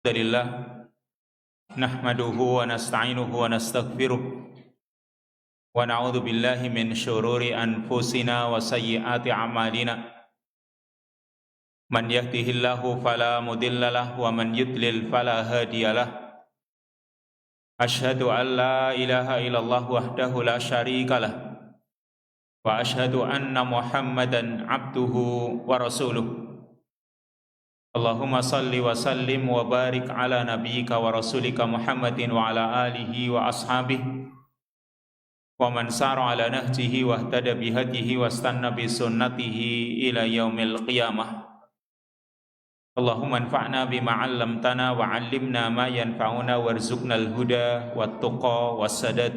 Alhamdulillah nahmaduhu wa nasta'inuhu wa nastaghfiruh wa na'udzu billahi min syururi anfusina wa sayyiati a'malina man yahdihillahu fala mudhillalah wa man yudlil fala hadiyalah asyhadu an la ilaha illallah wahdahu la syarikalah wa asyhadu anna muhammadan abduhu wa rasuluh. Allahumma salli wa sallim wa barik ala nabiyyika wa rasulika Muhammadin wa ala alihi wa ashabihi wa man sara ala nahjihi wa ihtada bihadihi wa istanna bi sunnatihi ila yaumil qiyamah. Allahumma anfa'na bima 'allamtana wa 'allimna ma yanfa'una warzuqna al-huda wat tuqa was sadad.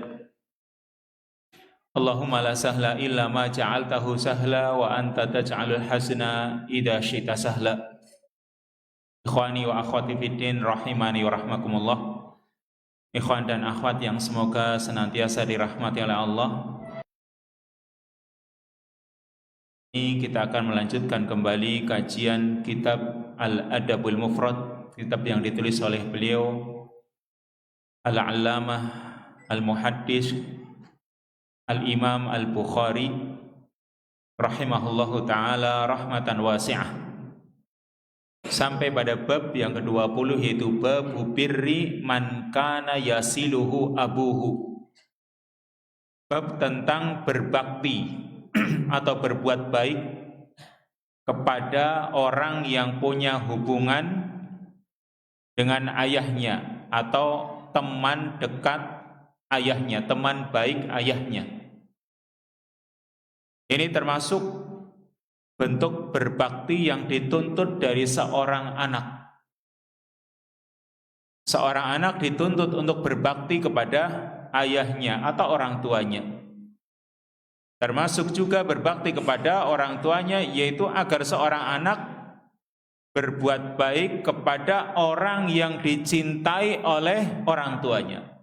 Allahumma la sahla illa ma ja'altahu sahla wa anta taj'alul hazna idza syi'ta sahla. Ikhwani wa akhwati fiddin rahimani wa rahmakumullah. Ikhwan dan akhwat yang semoga senantiasa dirahmati oleh Allah. Ini kita akan melanjutkan kembali kajian kitab Al-Adabul Mufrad, kitab yang ditulis oleh beliau Al-Allamah Al-Muhaddis Al-Imam Al-Bukhari rahimahullahu ta'ala rahmatan wasi'ah, sampai pada bab yang ke-20, yaitu bab birri man kana yasiluhu abuhu. Bab tentang berbakti atau berbuat baik kepada orang yang punya hubungan dengan ayahnya atau teman dekat ayahnya, teman baik ayahnya. Ini termasuk bentuk berbakti yang dituntut dari seorang anak. Seorang anak dituntut untuk berbakti kepada ayahnya atau orang tuanya. Termasuk juga berbakti kepada orang tuanya, yaitu agar seorang anak berbuat baik kepada orang yang dicintai oleh orang tuanya.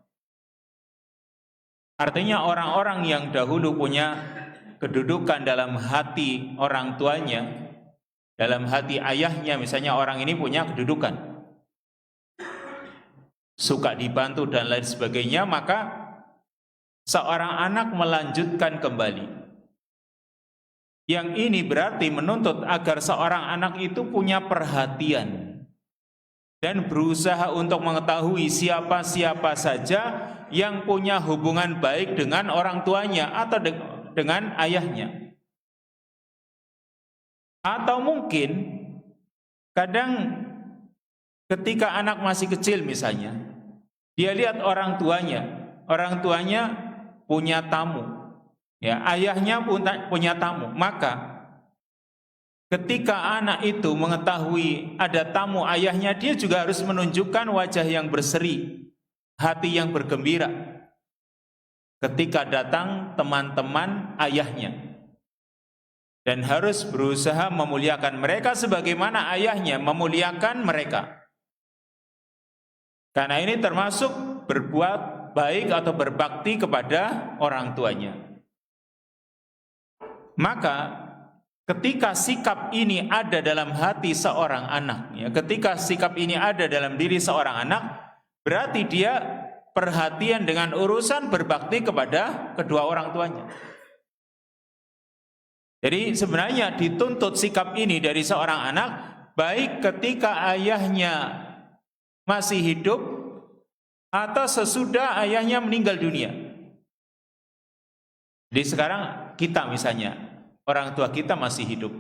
Artinya orang-orang yang dahulu punya kedudukan dalam hati orang tuanya, dalam hati ayahnya, misalnya orang ini punya kedudukan, suka dibantu dan lain sebagainya, maka seorang anak melanjutkan kembali. Yang ini berarti menuntut agar seorang anak itu punya perhatian dan berusaha untuk mengetahui siapa-siapa saja yang punya hubungan baik dengan orang tuanya atau dengan ayahnya. Atau mungkin kadang ketika anak masih kecil misalnya, dia lihat orang tuanya punya tamu, ya, ayahnya punya tamu, maka ketika anak itu mengetahui ada tamu ayahnya, dia juga harus menunjukkan wajah yang berseri, hati yang bergembira ketika datang teman-teman ayahnya, dan harus berusaha memuliakan mereka sebagaimana ayahnya memuliakan mereka. Karena ini termasuk berbuat baik atau berbakti kepada orang tuanya. Maka ketika sikap ini ada dalam hati seorang anak, ya, ketika sikap ini ada dalam diri seorang anak, berarti dia perhatian dengan urusan berbakti kepada kedua orang tuanya. Jadi sebenarnya dituntut sikap ini dari seorang anak, baik ketika ayahnya masih hidup atau sesudah ayahnya meninggal dunia. Jadi sekarang kita misalnya, orang tua kita masih hidup,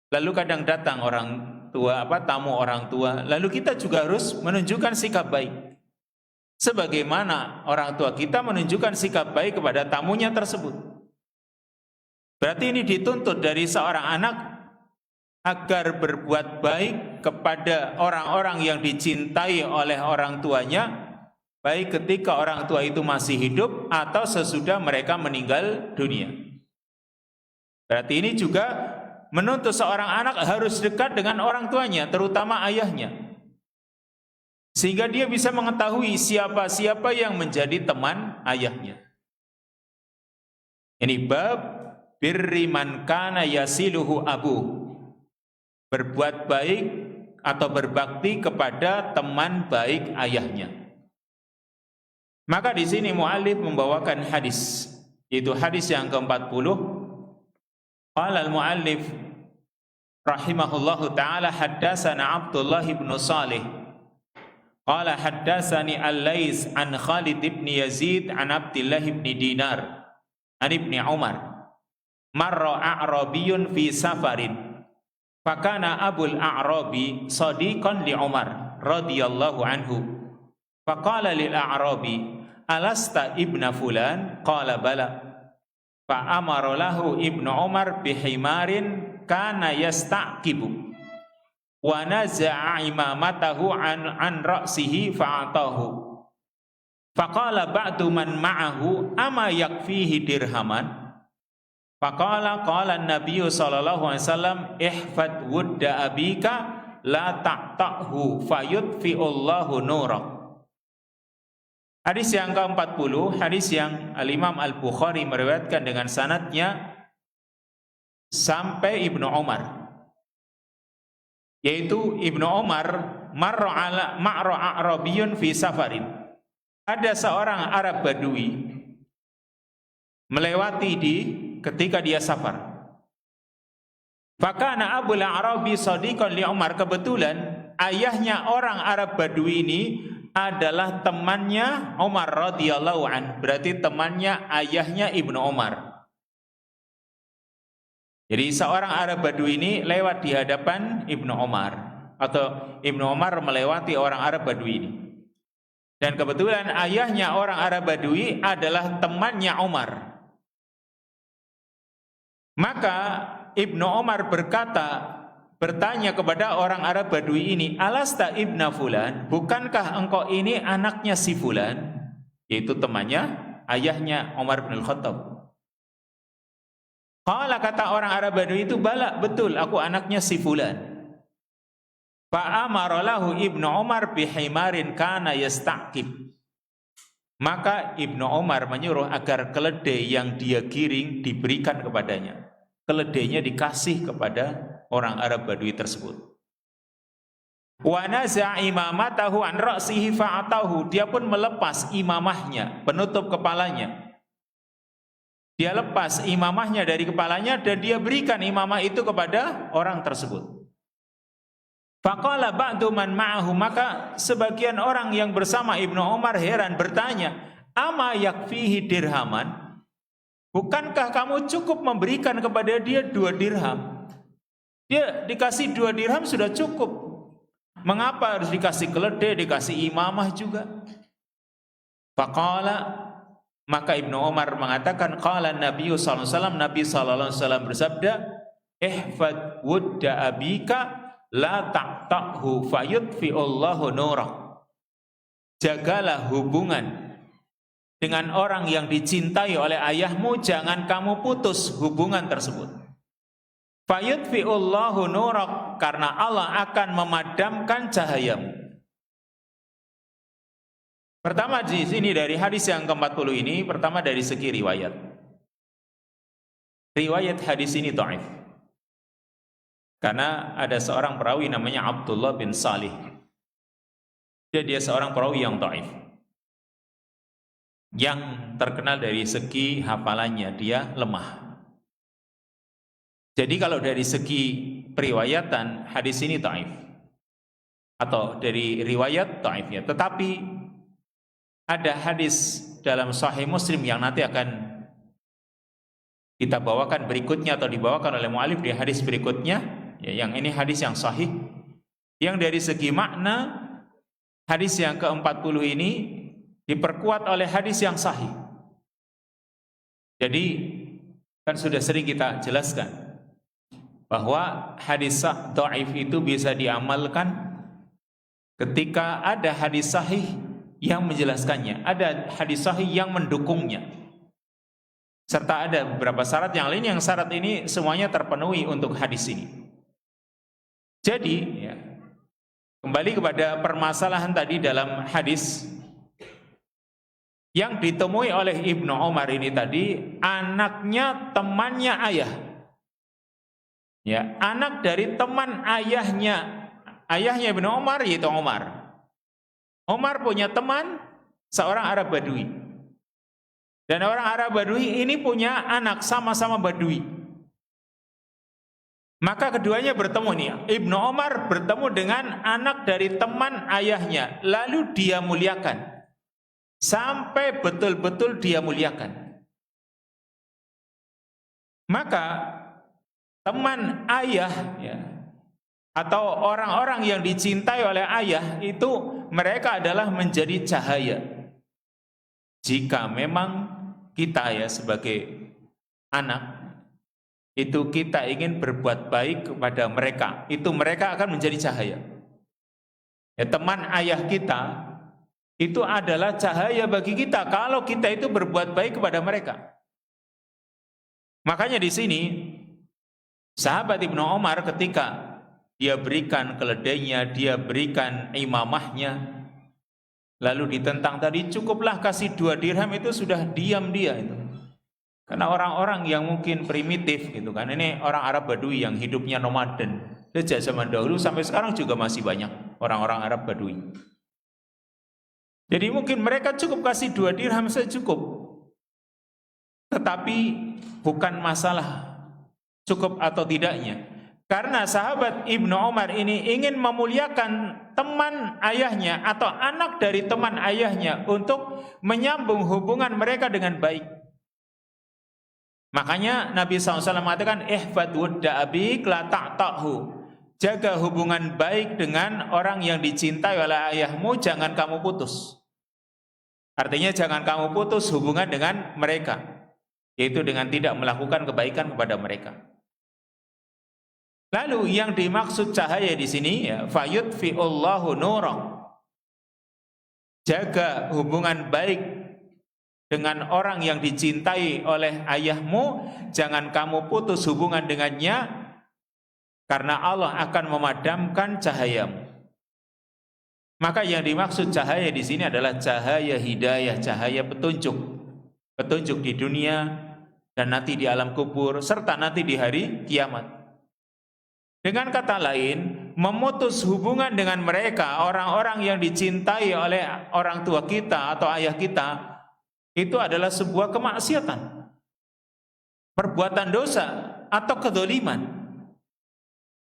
lalu kadang datang orang tua, tamu orang tua, lalu kita juga harus menunjukkan sikap baik sebagaimana orang tua kita menunjukkan sikap baik kepada tamunya tersebut. Berarti ini dituntut dari seorang anak agar berbuat baik kepada orang-orang yang dicintai oleh orang tuanya, baik ketika orang tua itu masih hidup atau sesudah mereka meninggal dunia. Berarti ini juga menuntut seorang anak harus dekat dengan orang tuanya, terutama ayahnya, sehingga dia bisa mengetahui siapa-siapa yang menjadi teman ayahnya. Ini bab birri man kana yasiluhu abu, berbuat baik atau berbakti kepada teman baik ayahnya. Maka di sini muallif membawakan hadis, yaitu hadis yang ke-40. Qala al-muallif rahimahullahu taala haddatsana Abdullah bin Shalih qala haddatsani Al-Lais an Khalid bin Yazid an Abdullah bin Dinar an Ibni Umar marra a'rabiyyun fi safarin fakana Abul A'rabi sadiqan li Umar radhiyallahu anhu faqala lil A'rabi alasta ibna fulan qala bala fa amara lahu Ibnu Umar bihimarin kana yastaqibu wa naza'a imamatahu an ra'sihi fa'atahu faqala ba'du man ma'ahu ama yakfihi dirhaman faqala qala an-nabiy sallallahu alaihi wasallam ihfad wudda abika la taqtahu fayudfi'ullahu nurak. Hadis yang ke-40, hadis yang Al-Imam Al-Bukhari meriwayatkan dengan sanadnya sampai Ibnu Umar, yaitu Ibnu Umar ma'ra a'rabiyyun fi safarin. Ada seorang Arab Badui melewati ketika dia safar. Fakana Abul A'rabi sadiqan li Umar, kebetulan ayahnya orang Arab Badui ini adalah temannya Umar radhiyallahu an, berarti temannya ayahnya Ibnu Umar. Jadi seorang Arab Badui ini lewat di hadapan Ibnu Umar, atau Ibnu Umar melewati orang Arab Badui ini. Dan kebetulan ayahnya orang Arab Badui adalah temannya Umar. Maka Ibnu Umar bertanya kepada orang Arab Badui ini, alasta ibna fulan, bukankah engkau ini anaknya si fulan, yaitu temannya ayahnya Umar bin Khattab. Qala, kata orang Arab Badui itu, bala, betul, aku anaknya si fulan. Fa amara lahu Ibnu Umar bihimarin kana yastaqib. Maka Ibnu Umar menyuruh agar keledai yang dia giring diberikan kepadanya. Keledainya dikasih kepada orang Arab Badui tersebut. Wa naza'a imamatahu an ra'sihi fa'atahu. Dia pun melepas imamahnya, penutup kepalanya. Dia lepas imamahnya dari kepalanya dan dia berikan imamah itu kepada orang tersebut. Faqala ba'du man ma'ahu, maka sebagian orang yang bersama Ibnu Umar heran bertanya, ama yakfihi dirhaman? Bukankah kamu cukup memberikan kepada dia 2 dirham? Dia dikasih 2 dirham sudah cukup. Mengapa harus dikasih keledai, dikasih imamah juga? Faqala, maka Ibnu Umar mengatakan, qala Nabi sallallahu alaihi wasallam, Nabi sallallahu alaihi wasallam bersabda, ihfad wudda abika la taqtahu fayudfi'ullahu nurak. Jagalah hubungan dengan orang yang dicintai oleh ayahmu, jangan kamu putus hubungan tersebut. Fayudfi'ullahu nurak, karena Allah akan memadamkan cahayamu. Pertama di sini dari hadis yang ke-40 ini, pertama dari segi riwayat. Riwayat hadis ini dhaif. Karena ada seorang perawi namanya Abdullah bin Shalih. Dia seorang perawi yang dhaif. Yang terkenal dari segi hafalannya, dia lemah. Jadi kalau dari segi periwayatan, hadis ini dhaif. Atau dari riwayat dhaif ya. Tetapi ada hadis dalam Sahih Muslim yang nanti akan kita bawakan berikutnya, atau dibawakan oleh mu'alif di hadis berikutnya ya, yang ini hadis yang sahih, yang dari segi makna hadis yang ke-40 ini diperkuat oleh hadis yang sahih. Jadi kan sudah sering kita jelaskan bahwa hadis dhaif itu bisa diamalkan ketika ada hadis sahih yang menjelaskannya, ada hadis sahih yang mendukungnya, serta ada beberapa syarat yang lain, yang syarat ini semuanya terpenuhi untuk hadis ini. Jadi ya, kembali kepada permasalahan tadi dalam hadis yang ditemui oleh Ibnu Umar ini tadi, anaknya temannya ayah, ya, anak dari teman ayahnya ayahnya Ibnu Umar yaitu Umar. Umar punya teman seorang Arab Badui. Dan orang Arab Badui ini punya anak sama-sama Badui. Maka keduanya bertemu nih. Ibnu Umar bertemu dengan anak dari teman ayahnya. Lalu dia muliakan. Sampai betul-betul dia muliakan. Maka teman ayah ya, atau orang-orang yang dicintai oleh ayah itu mereka adalah menjadi cahaya. Jika memang kita ya sebagai anak itu kita ingin berbuat baik kepada mereka, itu mereka akan menjadi cahaya. Ya, teman ayah kita itu adalah cahaya bagi kita kalau kita itu berbuat baik kepada mereka. Makanya di sini sahabat Ibnu Umar ketika dia berikan keledainya, dia berikan imamahnya, lalu ditentang tadi cukuplah kasih 2 dirham, itu sudah diam dia itu. Karena orang-orang yang mungkin primitif gitu kan, ini orang Arab Badui yang hidupnya nomaden. Sejak zaman dahulu sampai sekarang juga masih banyak orang-orang Arab Badui. Jadi mungkin mereka cukup kasih 2 dirham saja cukup. Tetapi bukan masalah cukup atau tidaknya. Karena sahabat Ibnu Umar ini ingin memuliakan teman ayahnya atau anak dari teman ayahnya untuk menyambung hubungan mereka dengan baik. Makanya Nabi SAW mengatakan, ihfad wudda abik la ta'ta'hu. Jaga hubungan baik dengan orang yang dicintai oleh ayahmu, jangan kamu putus. Artinya jangan kamu putus hubungan dengan mereka, yaitu dengan tidak melakukan kebaikan kepada mereka. Lalu yang dimaksud cahaya di sini ya, fayudfi'ullahu nurah. Jaga hubungan baik dengan orang yang dicintai oleh ayahmu, jangan kamu putus hubungan dengannya, karena Allah akan memadamkan cahayamu. Maka yang dimaksud cahaya di sini adalah cahaya hidayah, cahaya petunjuk. Petunjuk di dunia dan nanti di alam kubur serta nanti di hari kiamat. Dengan kata lain, memutus hubungan dengan mereka, orang-orang yang dicintai oleh orang tua kita atau ayah kita, itu adalah sebuah kemaksiatan, perbuatan dosa atau kedzaliman.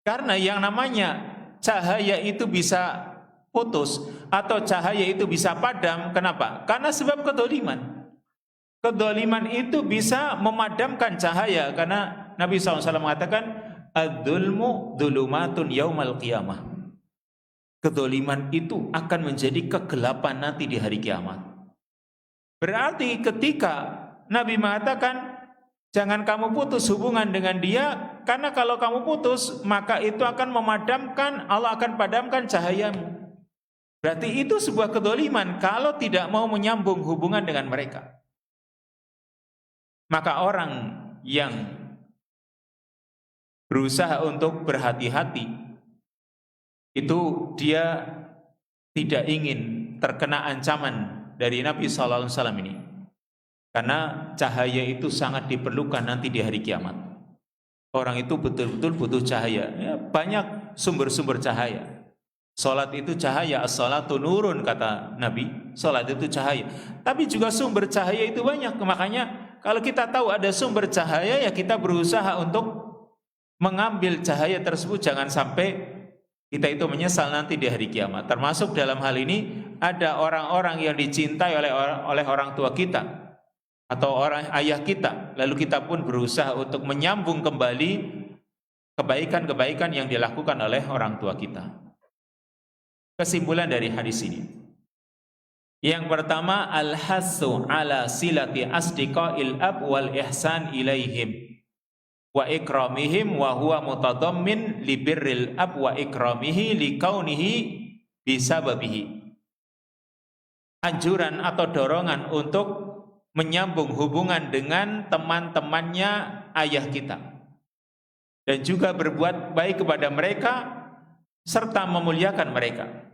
Karena yang namanya cahaya itu bisa putus atau cahaya itu bisa padam. Kenapa? Karena sebab kedzaliman. Kedzaliman itu bisa memadamkan cahaya, karena Nabi SAW mengatakan adzulmu dzulumatun yaumal qiyamah. Kedzaliman itu akan menjadi kegelapan nanti di hari kiamat. Berarti ketika Nabi mengatakan jangan kamu putus hubungan dengan dia, karena kalau kamu putus maka itu akan memadamkan, Allah akan padamkan cahayamu. Berarti itu sebuah kedzaliman kalau tidak mau menyambung hubungan dengan mereka. Maka orang yang berusaha untuk berhati-hati itu dia tidak ingin terkena ancaman dari Nabi SAW ini, karena cahaya itu sangat diperlukan nanti di hari kiamat. Orang itu betul-betul butuh cahaya ya, banyak sumber-sumber cahaya. Salat itu cahaya, as-salatu nurun kata Nabi, salat itu cahaya. Tapi juga sumber cahaya itu banyak. Makanya kalau kita tahu ada sumber cahaya, ya kita berusaha untuk mengambil cahaya tersebut, jangan sampai kita itu menyesal nanti di hari kiamat. Termasuk dalam hal ini ada orang-orang yang dicintai oleh orang tua kita atau orang ayah kita, lalu kita pun berusaha untuk menyambung kembali kebaikan-kebaikan yang dilakukan oleh orang tua kita. Kesimpulan dari hadis ini, yang pertama, al-hassu ala silati asdiqail ab wal ihsan ilaihim wa ikramihim wa huwa mutadammin li birril ab wa ikramihi li kaunihi bisababihi. Anjuran atau dorongan untuk menyambung hubungan dengan teman-temannya ayah kita dan juga berbuat baik kepada mereka serta memuliakan mereka.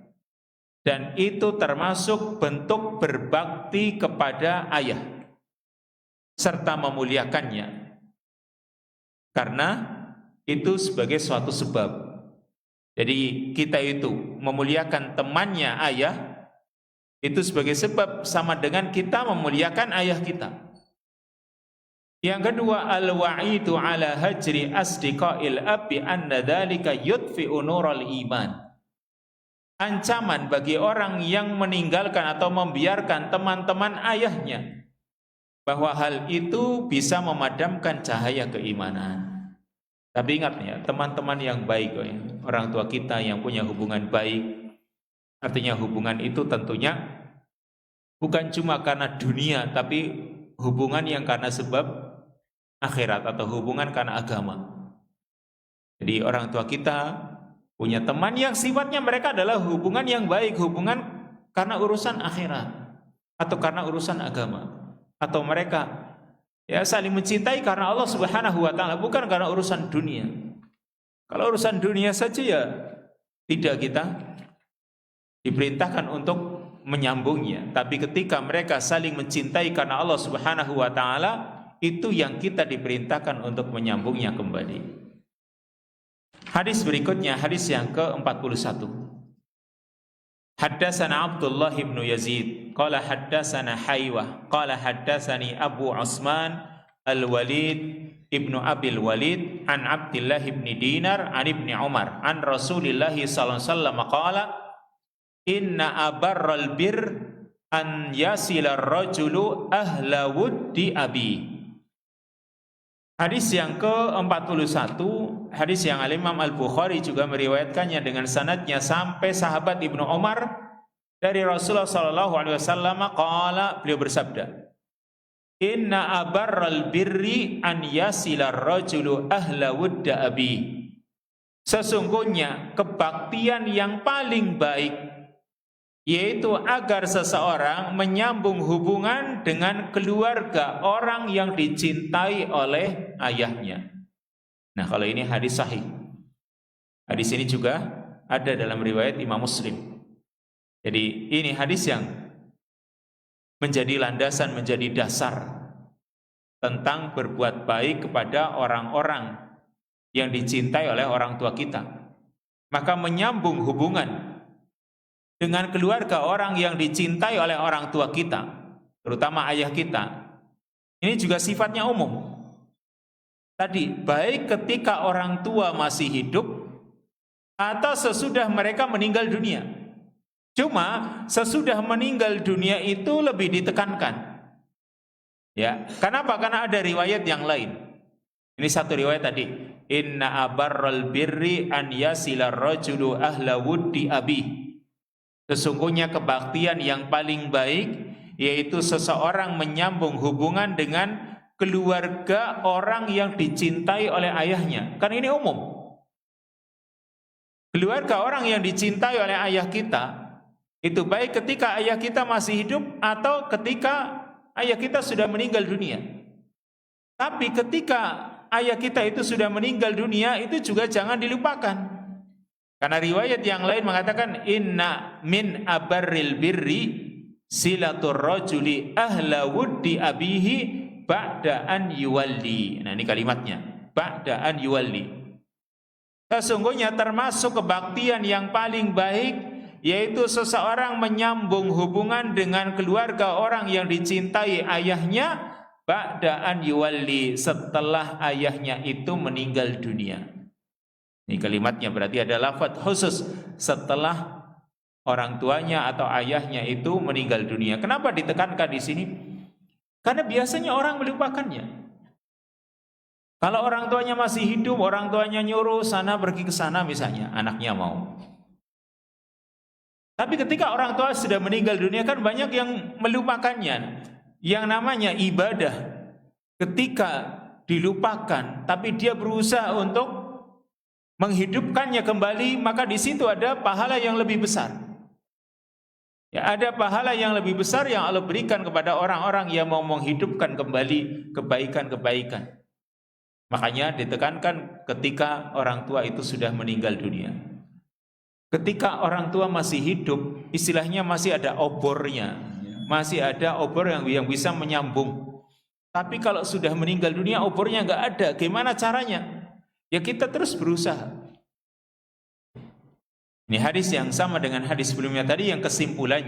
Dan itu termasuk bentuk berbakti kepada ayah serta memuliakannya, karena itu sebagai suatu sebab Jadi kita itu memuliakan temannya ayah itu sebagai sebab sama dengan kita memuliakan ayah kita. Yang kedua, al-wa'idu ala hajri asdiqail abi anna dzalika yudfi'u nural iman. Ancaman bagi orang yang meninggalkan atau membiarkan teman-teman ayahnya, bahwa hal itu bisa memadamkan cahaya keimanan. Tapi ingat ya, teman-teman yang baik, orang tua kita yang punya hubungan baik, artinya hubungan itu tentunya bukan cuma karena dunia, tapi hubungan yang karena sebab akhirat atau hubungan karena agama. Jadi orang tua kita punya teman yang sifatnya mereka adalah hubungan yang baik, hubungan karena urusan akhirat atau karena urusan agama, atau mereka ya saling mencintai karena Allah Subhanahu wa taala, bukan karena urusan dunia. Kalau urusan dunia saja ya tidak kita diperintahkan untuk menyambungnya, tapi ketika mereka saling mencintai karena Allah Subhanahu wa taala, itu yang kita diperintahkan untuk menyambungnya kembali. Hadis berikutnya, hadis yang ke-41. Haddatsana Abdullah bin Yazid qala haddatsana Haywah qala haddatsani Abu Utsman Al-Walid ibnu Abil Walid an Abdullah bin Dinar an Ibni Umar an Rasulillah sallallahu alaihi wasallam qala inna abarral bir an yasila ar-rajulu ahla wuddi abi. Hadis yang ke-41, hadis yang Al-Imam Al-Bukhari juga meriwayatkannya dengan sanadnya sampai sahabat Ibnu Umar dari Rasulullah sallallahu alaihi wasallam qala, beliau bersabda, inna abarral birri an yasila ar-rajulu ahla wudda abi. Sesungguhnya kebaktian yang paling baik yaitu agar seseorang menyambung hubungan dengan keluarga orang yang dicintai oleh ayahnya. Nah, kalau ini hadis sahih. Hadis ini juga ada dalam riwayat Imam Muslim. Jadi ini hadis yang menjadi landasan, menjadi dasar tentang berbuat baik kepada orang-orang yang dicintai oleh orang tua kita. Maka menyambung hubungan dengan keluarga orang yang dicintai oleh orang tua kita, terutama ayah kita, ini juga sifatnya umum. Tadi, baik ketika orang tua masih hidup atau sesudah mereka meninggal dunia. Cuma sesudah meninggal dunia itu lebih ditekankan. Ya, kenapa? Karena ada riwayat yang lain. Ini satu riwayat tadi. Inna abarral birri an yasila rajulu ahla wuddi abi. Sesungguhnya kebaktian yang paling baik yaitu seseorang menyambung hubungan dengan keluarga orang yang dicintai oleh ayahnya. Kan ini umum. Keluarga orang yang dicintai oleh ayah kita itu baik ketika ayah kita masih hidup atau ketika ayah kita sudah meninggal dunia. Tapi ketika ayah kita itu sudah meninggal dunia, itu juga jangan dilupakan. Karena riwayat yang lain mengatakan inna min abarril birri silatur rajuli ahla wuddi abihi ba'da an yuwalli. Nah, ini kalimatnya, ba'da an yuwalli. Sesungguhnya termasuk kebaktian yang paling baik yaitu seseorang menyambung hubungan dengan keluarga orang yang dicintai ayahnya ba'da an yuwalli, setelah ayahnya itu meninggal dunia. Ini kalimatnya berarti ada lafaz khusus setelah orang tuanya atau ayahnya itu meninggal dunia. Kenapa ditekankan di sini? Karena biasanya orang melupakannya. Kalau orang tuanya masih hidup, orang tuanya nyuruh sana pergi ke sana misalnya, anaknya mau. Tapi ketika orang tua sudah meninggal dunia kan banyak yang melupakannya. Yang namanya ibadah ketika dilupakan, tapi dia berusaha untuk menghidupkannya kembali, maka di situ ada pahala yang lebih besar. Ya, ada pahala yang lebih besar yang Allah berikan kepada orang-orang yang mau menghidupkan kembali kebaikan-kebaikan. Makanya ditekankan ketika orang tua itu sudah meninggal dunia. Ketika orang tua masih hidup, istilahnya masih ada obornya, masih ada obor yang bisa menyambung. Tapi kalau sudah meninggal dunia, obornya nggak ada. Gimana caranya? Ya kita terus berusaha. Ini hadis yang sama dengan hadis sebelumnya tadi, yang kesimpulan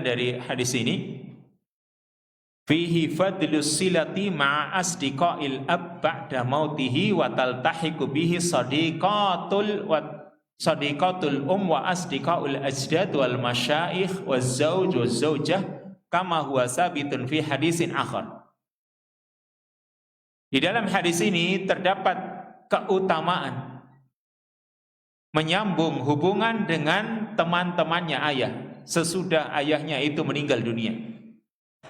dari hadis ini, fihi fadlus silati ma'a asdiqail ab ba'da mautihi wa taltahiqu bihi sadiqatul wa asdiqaul ajdad wal masyaikh waz zauj waz zaujah kama huwa sabitun fi hadisin akhar. Di dalam hadis ini terdapat keutamaan menyambung hubungan dengan teman-temannya ayah sesudah ayahnya itu meninggal dunia.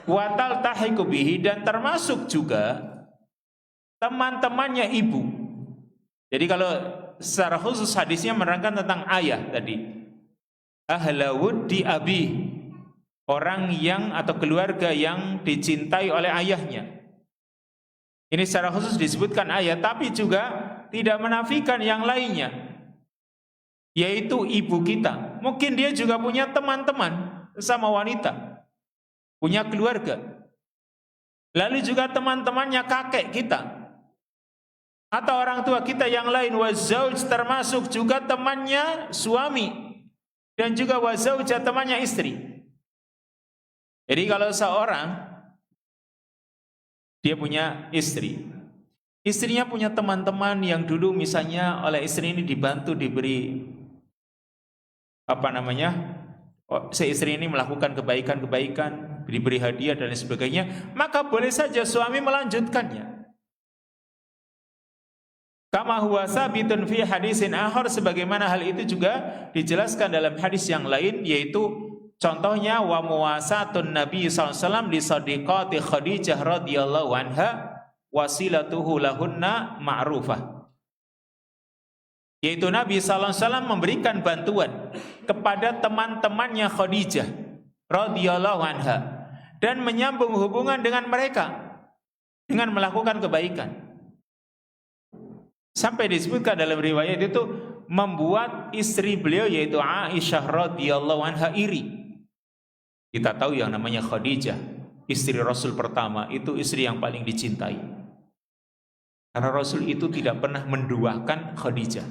Wa taltahiqu bihi, dan termasuk juga teman-temannya ibu. Jadi kalau secara khusus hadisnya menerangkan tentang ayah tadi. Ahla wuddi abi, orang yang atau keluarga yang dicintai oleh ayahnya. Ini secara khusus disebutkan ayah, tapi juga tidak menafikan yang lainnya, yaitu ibu kita. Mungkin dia juga punya teman-teman sama wanita, punya keluarga. Lalu juga teman-temannya kakek kita atau orang tua kita yang lain. Wazauj, termasuk juga temannya suami, dan juga wazauja, temannya istri. Jadi kalau seorang dia punya istri, istrinya punya teman-teman yang dulu misalnya oleh istri ini dibantu, diberi si istri ini melakukan kebaikan-kebaikan, diberi hadiah dan lain sebagainya, maka boleh saja suami melanjutkannya. Kama huwa sabitun fi hadisin akhar, sebagaimana hal itu juga dijelaskan dalam hadis yang lain, yaitu contohnya wa muwasatun Nabi SAW li sadiqati Khadijah radhiyallahu anha wasilatuhu lahunna ma'rufah, yaitu Nabi SAW memberikan bantuan kepada teman-temannya Khadijah radhiyallahu anha dan menyambung hubungan dengan mereka dengan melakukan kebaikan. Sampai disebutkan dalam riwayat itu membuat istri beliau yaitu Aisyah radhiyallahu anha iri. Kita tahu yang namanya Khadijah, istri Rasul pertama, itu istri yang paling dicintai. Karena Rasul itu tidak pernah menduakan Khadijah.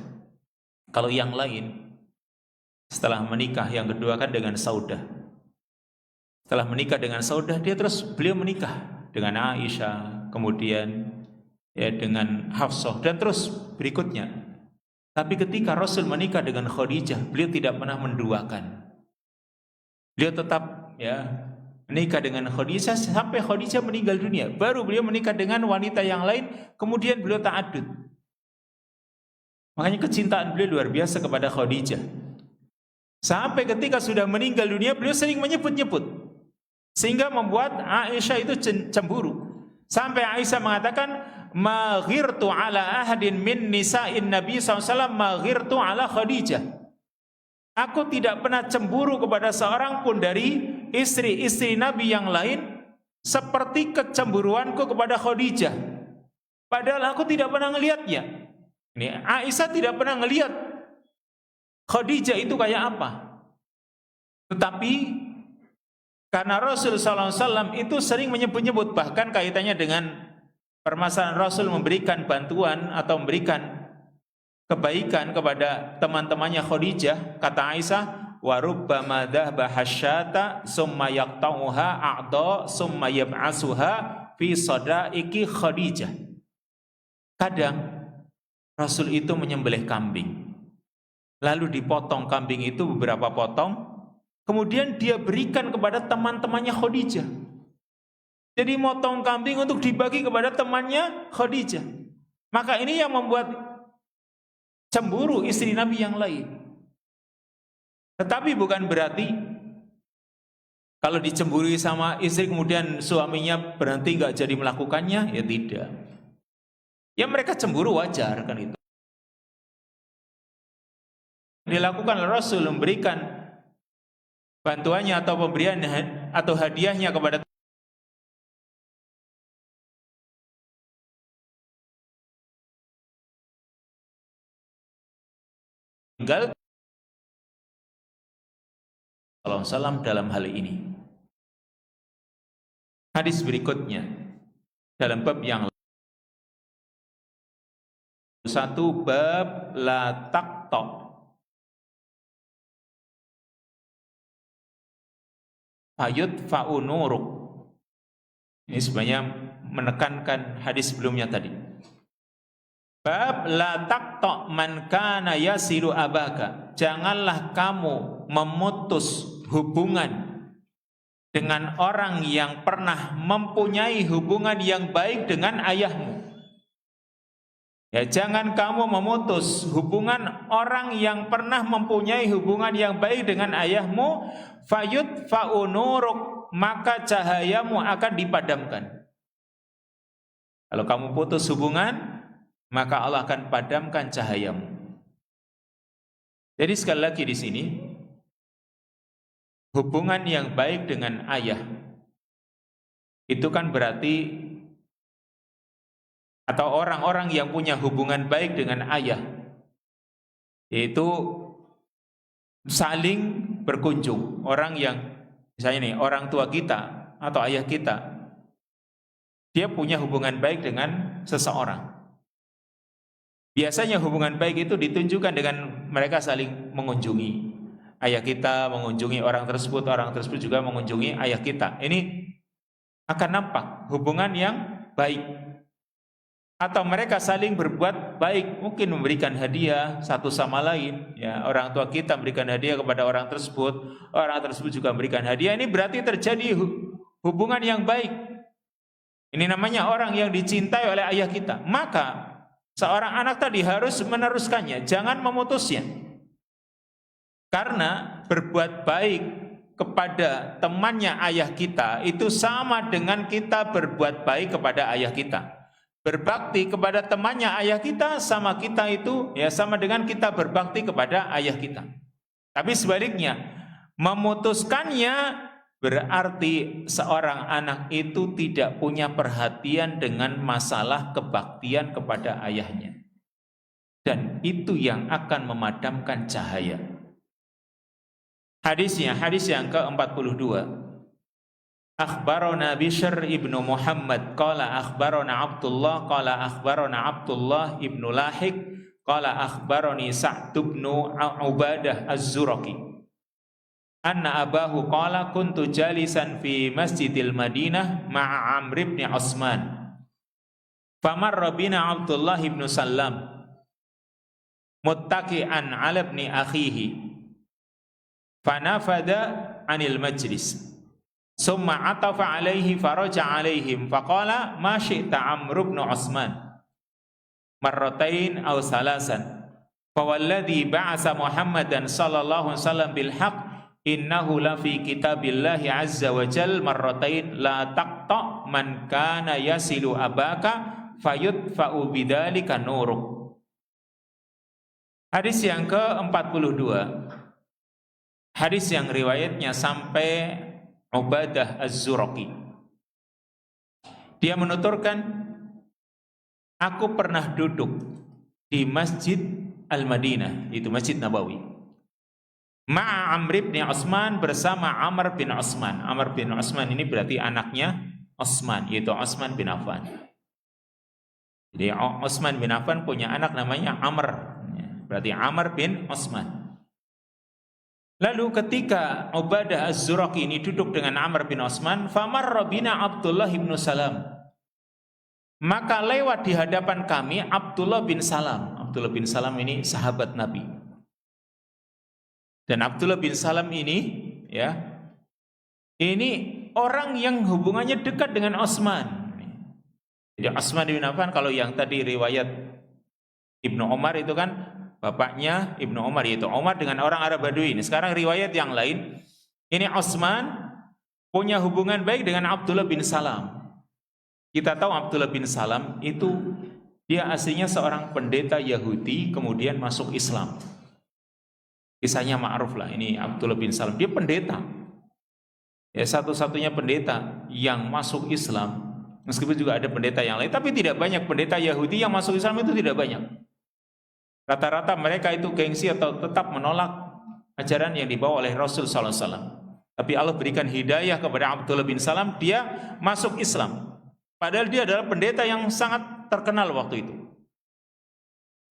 Kalau yang lain setelah menikah, yang kedua kan dengan Saudah. Setelah menikah dengan Saudah, beliau menikah dengan Aisyah, kemudian ya dengan Hafsah, dan terus berikutnya. Tapi ketika Rasul menikah dengan Khadijah, beliau tidak pernah menduakan. Beliau tetap menikah dengan Khadijah sampai Khadijah meninggal dunia. Baru beliau menikah dengan wanita yang lain, kemudian beliau ta'addud. Makanya kecintaan beliau luar biasa kepada Khadijah. Sampai ketika sudah meninggal dunia, beliau sering menyebut-nyebut, sehingga membuat Aisyah itu cemburu. Sampai Aisyah mengatakan, ma ghirtu ala ahadin min nisa'in Nabi SAW ma ghirtu ala Khadijah. Aku tidak pernah cemburu kepada seorang pun dari istri-istri Nabi yang lain seperti kecemburuanku kepada Khadijah. Padahal aku tidak pernah melihatnya. Ini Aisyah tidak pernah melihat Khadijah itu kayak apa. Tetapi karena Rasul SAW itu sering menyebut-nyebut, bahkan kaitannya dengan permasalahan Rasul memberikan bantuan atau memberikan kebaikan kepada teman-temannya Khadijah, kata Aisyah, wa rubbama dhahaba hasyata summa yaqta'uha a'dha summa yab'asuha fi sadaiki Khadijah. Kadang Rasul itu menyembelih kambing, lalu dipotong kambing itu beberapa potong, kemudian dia berikan kepada teman-temannya Khadijah. Jadi motong kambing untuk dibagi kepada temannya Khadijah. Maka ini yang membuat cemburu istri Nabi yang lain. Tetapi bukan berarti kalau dicemburui sama istri kemudian suaminya berhenti nggak jadi melakukannya, ya tidak. Ya mereka cemburu wajar kan itu. Dilakukan oleh Rasul memberikan bantuannya atau pemberian atau hadiahnya kepada tinggal SAW dalam hal ini. Hadis berikutnya dalam bab yang satu, bab la taqta, fayudfa'u nuruk. Ini sebenarnya menekankan hadis sebelumnya tadi. Bab la taqta man kana yasilu abaka. Janganlah kamu memutus hubungan dengan orang yang pernah mempunyai hubungan yang baik dengan ayahmu. Ya, jangan kamu memutus hubungan orang yang pernah mempunyai hubungan yang baik dengan ayahmu, fayudfa'u nuruk, maka cahayamu akan dipadamkan. Kalau kamu putus hubungan, maka Allah akan padamkan cahayamu. Jadi sekali lagi di sini, hubungan yang baik dengan ayah itu kan berarti, atau orang-orang yang punya hubungan baik dengan ayah, yaitu saling berkunjung. Orang yang misalnya nih, orang tua kita atau ayah kita, dia punya hubungan baik dengan seseorang. Biasanya hubungan baik itu ditunjukkan dengan mereka saling mengunjungi. Ayah kita mengunjungi orang tersebut juga mengunjungi ayah kita. Ini akan nampak hubungan yang baik. Atau mereka saling berbuat baik, mungkin memberikan hadiah satu sama lain. Ya, orang tua kita memberikan hadiah kepada orang tersebut juga memberikan hadiah. Ini berarti terjadi hubungan yang baik. Ini namanya orang yang dicintai oleh ayah kita. Maka seorang anak tadi harus meneruskannya, jangan memutusnya. Karena berbuat baik kepada temannya ayah kita itu sama dengan kita berbuat baik kepada ayah kita. Berbakti kepada temannya ayah kita sama kita itu ya sama dengan kita berbakti kepada ayah kita. Tapi sebaliknya, memutuskannya berarti seorang anak itu tidak punya perhatian dengan masalah kebaktian kepada ayahnya. Dan itu yang akan memadamkan cahaya. Hadisnya, hadis yang ke-42. Akhbarana Bishr ibnu Muhammad qala akhbarana Abdullah qala akhbarana Abdullah ibnu Lahik qala akhbarani Sa'd ibnu Ubadah Az-Zuraqi anna abahu qala kuntu jalisan fi Masjidil Madinah ma'a Amr ibn Utsman famarra bina Abdullah ibnu Sallam muttaqi'an 'ala ibni akhihi fanafada 'anil majlis. Summa atafa alaihi faraja alaihim faqala ma syi'ta Amr ibn Utsman marratain aw salasan fawalladhi ba'asa Muhammadan sallallahu alaihi wasallam bil haqq innahu la fi kitabillahi azza wa jal marratain la taqta man kana yasilu abaka fayudfa'u bidzalika nuruk. Hadis yang ke-42. Hadis yang riwayatnya sampai Ubadah Az-Zuraqi. Dia menuturkan, aku pernah duduk di Masjid Al-Madinah, itu Masjid Nabawi. Ma'a Amr bin Utsman, bersama Amr bin Utsman. Amr bin Utsman ini berarti anaknya Utsman, yaitu Utsman bin Affan. Jadi Utsman bin Affan punya anak namanya Amr. Berarti Amr bin Utsman. Lalu ketika Ubadah Az-Zuraqi ini duduk dengan Amr bin Utsman, famarra bina Abdullah bin Salam. Maka lewat di hadapan kami Abdullah bin Salam. Abdullah bin Salam ini sahabat Nabi. Dan Abdullah bin Salam ini ya, ini orang yang hubungannya dekat dengan Utsman. Jadi Utsman bin Affan, kalau yang tadi riwayat Ibnu Umar itu kan bapaknya Ibnu Umar, yaitu Umar dengan orang Arab Badui. Sekarang riwayat yang lain, ini Utsman punya hubungan baik dengan Abdullah bin Salam. Kita tahu Abdullah bin Salam itu dia aslinya seorang pendeta Yahudi, kemudian masuk Islam. Kisahnya ma'ruf lah, ini Abdullah bin Salam, dia pendeta. Ya, satu-satunya pendeta yang masuk Islam. Meskipun juga ada pendeta yang lain, tapi tidak banyak pendeta Yahudi yang masuk Islam, itu tidak banyak. Rata-rata mereka itu gengsi atau tetap menolak ajaran yang dibawa oleh Rasul sallallahu alaihi wasallam. Tapi Allah berikan hidayah kepada Abdullah bin Salam, dia masuk Islam. Padahal dia adalah pendeta yang sangat terkenal waktu itu.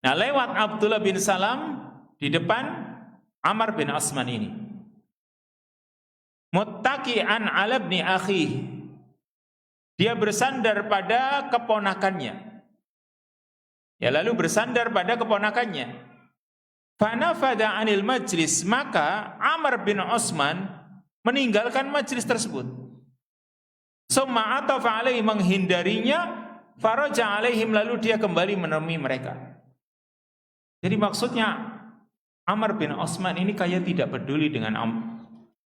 Nah, lewat Abdullah bin Salam di depan Amr bin Utsman ini. muttaqi'an 'ala ibni akhi. Dia bersandar pada keponakannya. Ya, lalu bersandar pada keponakannya. Fanafada 'anil majlis, maka Amr bin Utsman meninggalkan majlis tersebut. Summa atafa alaihi, menghindarinya, faraja alaihim, lalu dia kembali menemui mereka. Jadi maksudnya Amr bin Utsman ini kayak tidak peduli dengan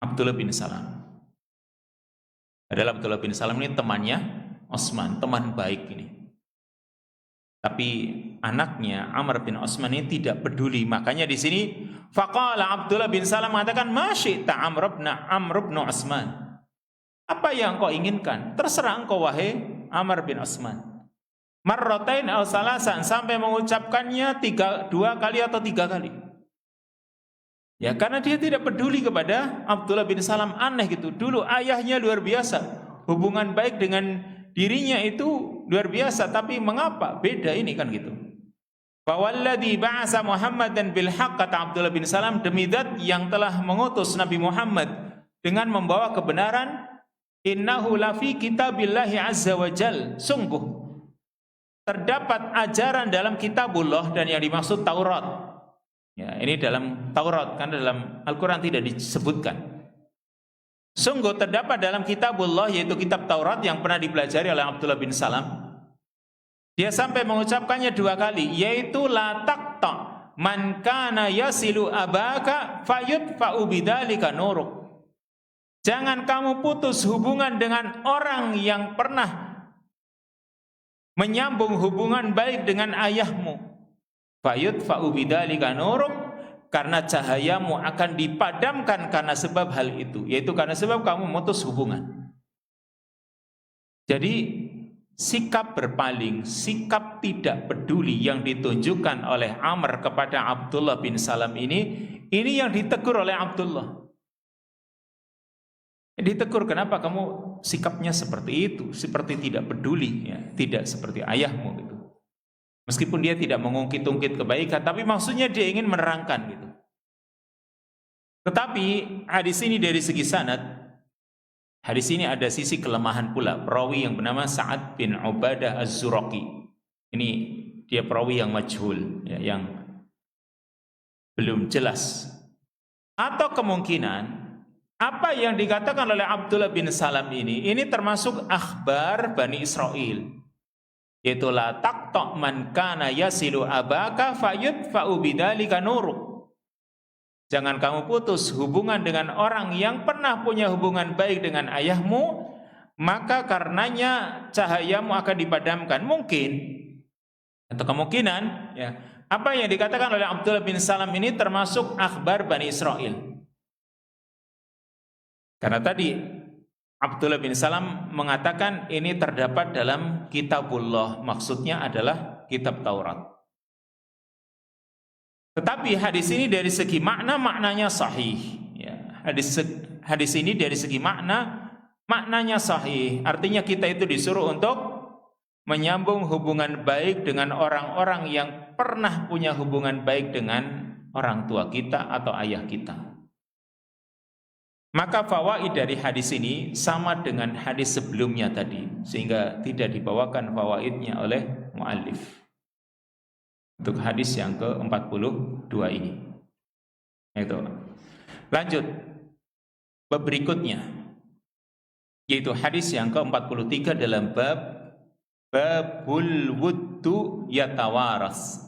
Abdullah bin Salam. Adalah Abdullah bin Salam ini temannya Utsman, teman baik ini. Tapi anaknya Amr bin Utsman ini tidak peduli. Makanya di sini faqala Abdullah bin Salam mengatakan, "Ma syi'ta Amr bin Utsman." Apa yang kau inginkan? Terserah engkau wahai Amr bin Utsman. Marratain aw salasan, sampai mengucapkannya 2 kali atau 3 kali. Ya, karena dia tidak peduli kepada Abdullah bin Salam. Aneh gitu. Dulu ayahnya luar biasa, hubungan baik dengan dirinya itu luar biasa, tapi mengapa beda ini kan gitu. Fawalladzi ba'asa Muhammadan bil haqq, kata Abdullah bin Salam, demi zat yang telah mengutus Nabi Muhammad dengan membawa kebenaran, innahu lafi kitabillahi azza wa jal, sungguh terdapat ajaran dalam kitabullah, dan yang dimaksud Taurat. Ya, ini dalam Taurat, karena dalam Al-Quran tidak disebutkan. Sungguh terdapat dalam kitabullah, yaitu kitab Taurat yang pernah dipelajari oleh Abdullah bin Salam. Dia sampai mengucapkannya 2 kali, yaitu la taqta man kana yasilu abaka fayudfa'u bidzalika nuruk. Jangan kamu putus hubungan dengan orang yang pernah menyambung hubungan baik dengan ayahmu. Fayudfa'u bidzalika nuruk, karena cahayamu akan dipadamkan karena sebab hal itu, yaitu karena sebab kamu memutus hubungan. Jadi sikap berpaling, sikap tidak peduli yang ditunjukkan oleh Amr kepada Abdullah bin Salam ini yang ditegur oleh Abdullah. Ditegur, kenapa kamu sikapnya seperti itu, seperti tidak peduli, ya, tidak seperti ayahmu gitu. Meskipun dia tidak mengungkit-ungkit kebaikan, tapi maksudnya dia ingin menerangkan gitu. Tetapi hadis ini dari segi sanad, hadis ini ada sisi kelemahan pula. Perawi yang bernama Sa'ad bin Ubadah Az-Zuraqi, ini dia perawi yang majhul, ya, yang belum jelas. Atau kemungkinan apa yang dikatakan oleh Abdullah bin Salam ini termasuk akhbar Bani Israel, yaitu la taqta man kana yasilu abaka fayudfa'u bidzalika nuruk. Jangan kamu putus hubungan dengan orang yang pernah punya hubungan baik dengan ayahmu, maka karenanya cahayamu akan dipadamkan. Mungkin atau kemungkinan, ya, apa yang dikatakan oleh Abdullah bin Salam ini termasuk akhbar Bani Israel. Karena tadi Abdullah bin Salam mengatakan ini terdapat dalam kitabullah, maksudnya adalah kitab Taurat. Tetapi hadis ini dari segi makna, maknanya sahih, ya. Hadis ini dari segi maknanya sahih. Artinya kita itu disuruh untuk menyambung hubungan baik dengan orang-orang yang pernah punya hubungan baik dengan orang tua kita atau ayah kita. Maka fawaid dari hadis ini sama dengan hadis sebelumnya tadi, sehingga tidak dibawakan fawaidnya oleh muallif untuk hadis yang ke-42 ini. Itu. Lanjut bab berikutnya, yaitu hadis yang ke-43 dalam babul wuddu yatawaras.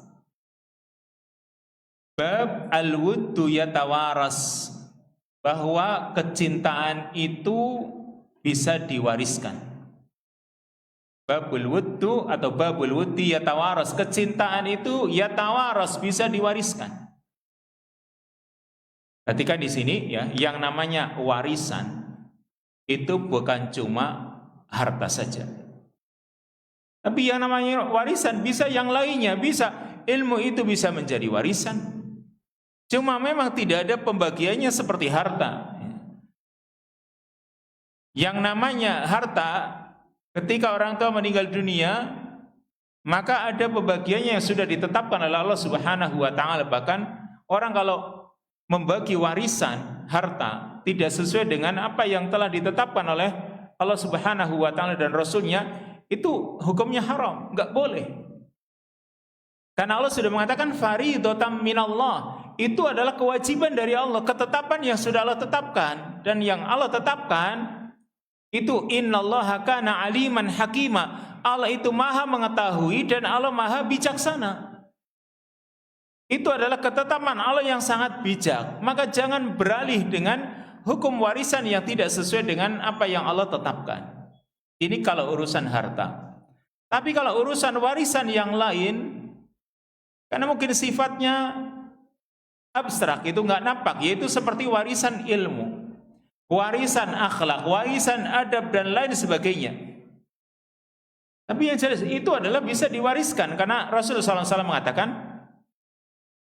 Bab al-wuddu yatawaras, bahwa kecintaan itu bisa diwariskan. Babul wuddu atau babul wuddi yatawaras, kecintaan itu yatawaras, bisa diwariskan. Ketika di sini, ya, yang namanya warisan itu bukan cuma harta saja, tapi yang namanya warisan bisa yang lainnya, bisa ilmu itu bisa menjadi warisan. Cuma memang tidak ada pembagiannya seperti harta. Yang namanya harta, ketika orang tua meninggal dunia, maka ada pembagiannya yang sudah ditetapkan oleh Allah Subhanahu wa taala. Bahkan orang kalau membagi warisan harta, tidak sesuai dengan apa yang telah ditetapkan oleh Allah Subhanahu wa taala dan Rasulnya, itu hukumnya haram, enggak boleh. Karena Allah sudah mengatakan faridatan minallah, itu adalah kewajiban dari Allah, ketetapan yang sudah Allah tetapkan. Dan yang Allah tetapkan itu innallaha kana aliman hakima, Allah itu maha mengetahui dan Allah maha bijaksana. Itu adalah ketetapan Allah yang sangat bijak. Maka jangan beralih dengan hukum warisan yang tidak sesuai dengan apa yang Allah tetapkan. Ini kalau urusan harta. Tapi kalau urusan warisan yang lain, karena mungkin sifatnya abstrak, itu nggak nampak, yaitu seperti warisan ilmu, warisan akhlak, warisan adab dan lain sebagainya. Tapi yang jelas itu adalah bisa diwariskan, karena Rasulullah SAW mengatakan,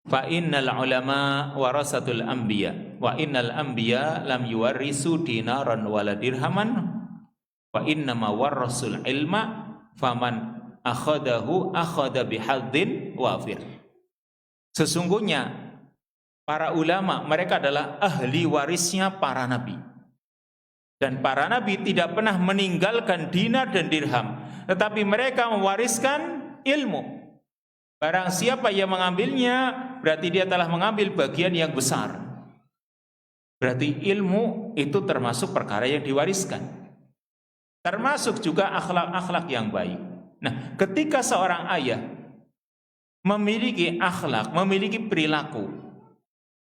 fa innal ulama warasatul anbiya wa innal anbiya lam yuwarisu dinaran wala dirhaman wa innama warasul ilma faman akhadahu akhada bihadzin wafir. Sesungguhnya para ulama mereka adalah ahli warisnya para nabi. Dan para nabi tidak pernah meninggalkan dinar dan dirham, tetapi mereka mewariskan ilmu. Barang siapa yang mengambilnya, berarti dia telah mengambil bagian yang besar. Berarti ilmu itu termasuk perkara yang diwariskan. Termasuk juga akhlak-akhlak yang baik. Nah, ketika seorang ayah memiliki akhlak, memiliki perilaku,